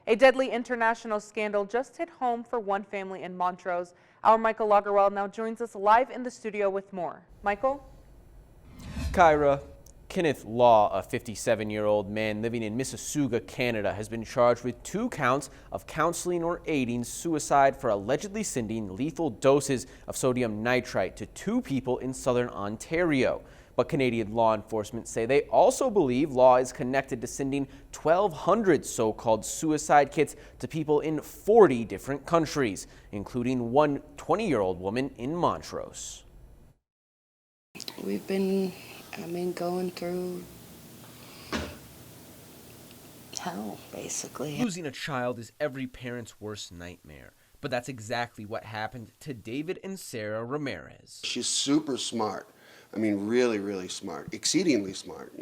A deadly international scandal just hit home for one family in Montrose. Our Michael Logerwell now joins us live in the studio with more. Michael? Kyra, Kenneth Law, a 57-year-old man living in Mississauga, Canada, has been charged with 2 counts of counseling or aiding suicide for allegedly sending lethal doses of sodium nitrite to 2 people in southern Ontario. But Canadian law enforcement say they also believe Law is connected to sending 1,200 so-called suicide kits to people in 40 different countries, including one 20-year-old woman in Montrose. We've been, going through hell, basically. Losing a child is every parent's worst nightmare, but that's exactly what happened to David and Sarah Ramirez. She's super smart. Really, really smart, exceedingly smart,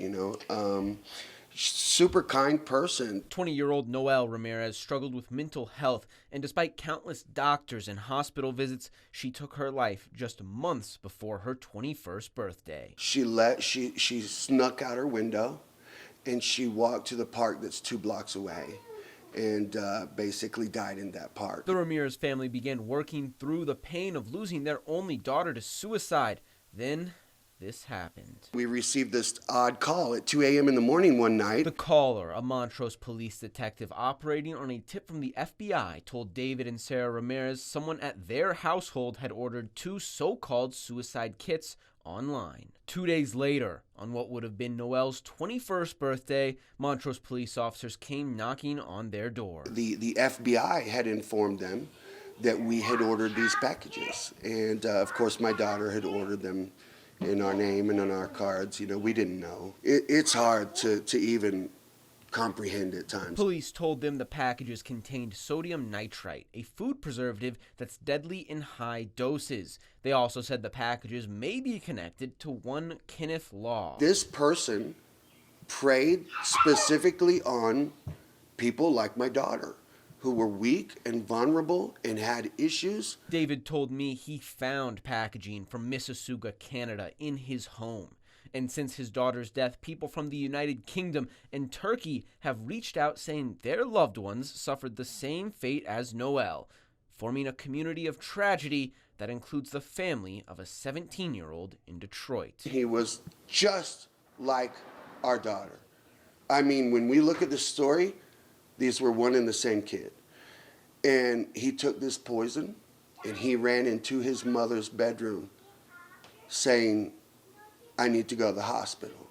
super kind person. 20-year-old Noelle Ramirez struggled with mental health, and despite countless doctors and hospital visits, she took her life just months before her 21st birthday. She snuck out her window, and she walked to the park that's 2 blocks away, and basically died in that park. The Ramirez family began working through the pain of losing their only daughter to suicide. Then this happened. We received this odd call at 2 a.m. in the morning one night. The caller, a Montrose police detective operating on a tip from the FBI, told David and Sarah Ramirez someone at their household had ordered 2 so-called suicide kits online. 2 days later, on what would have been Noelle's 21st birthday, Montrose police officers came knocking on their door. The FBI had informed them that we had ordered these packages, and of course my daughter had ordered them in our name and on our cards. We didn't know. It's hard to even comprehend at times. Police told them the packages contained sodium nitrite, a food preservative that's deadly in high doses. They also said the packages may be connected to one Kenneth Law. This person preyed specifically on people like my daughter, who were weak and vulnerable and had issues. David told me he found packaging from Mississauga, Canada in his home. And since his daughter's death, people from the United Kingdom and Turkey have reached out saying their loved ones suffered the same fate as Noelle, forming a community of tragedy that includes the family of a 17-year-old in Detroit. He was just like our daughter. When we look at the story, these were one and the same kid. And he took this poison and he ran into his mother's bedroom saying, "I need to go to the hospital."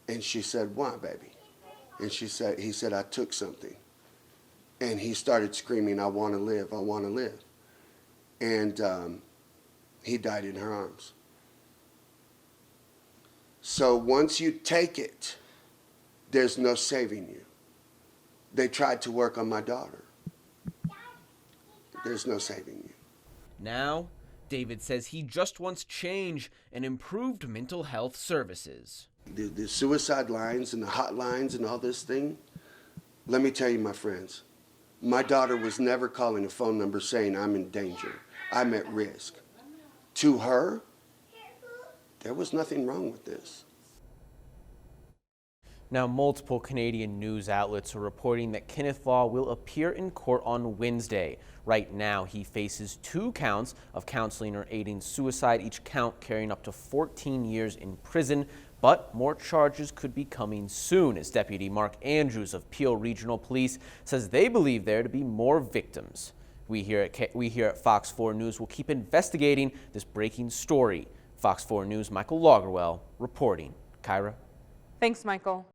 And she said, "Why, baby?" And he said, "I took something." And he started screaming, "I want to live, I want to live." And he died in her arms. So once you take it, there's no saving you. They tried to work on my daughter. There's no saving you. Now, David says he just wants change and improved mental health services. The suicide lines and the hotlines and all this thing, let me tell you, my friends, my daughter was never calling a phone number saying I'm in danger, I'm at risk. To her, there was nothing wrong with this. Now, multiple Canadian news outlets are reporting that Kenneth Law will appear in court on Wednesday. Right now, he faces 2 counts of counseling or aiding suicide, each count carrying up to 14 years in prison. But more charges could be coming soon, as Deputy Mark Andrews of Peel Regional Police says they believe there to be more victims. We here at Fox 4 News will keep investigating this breaking story. Fox 4 News' Michael Logerwell reporting. Kyra. Thanks, Michael.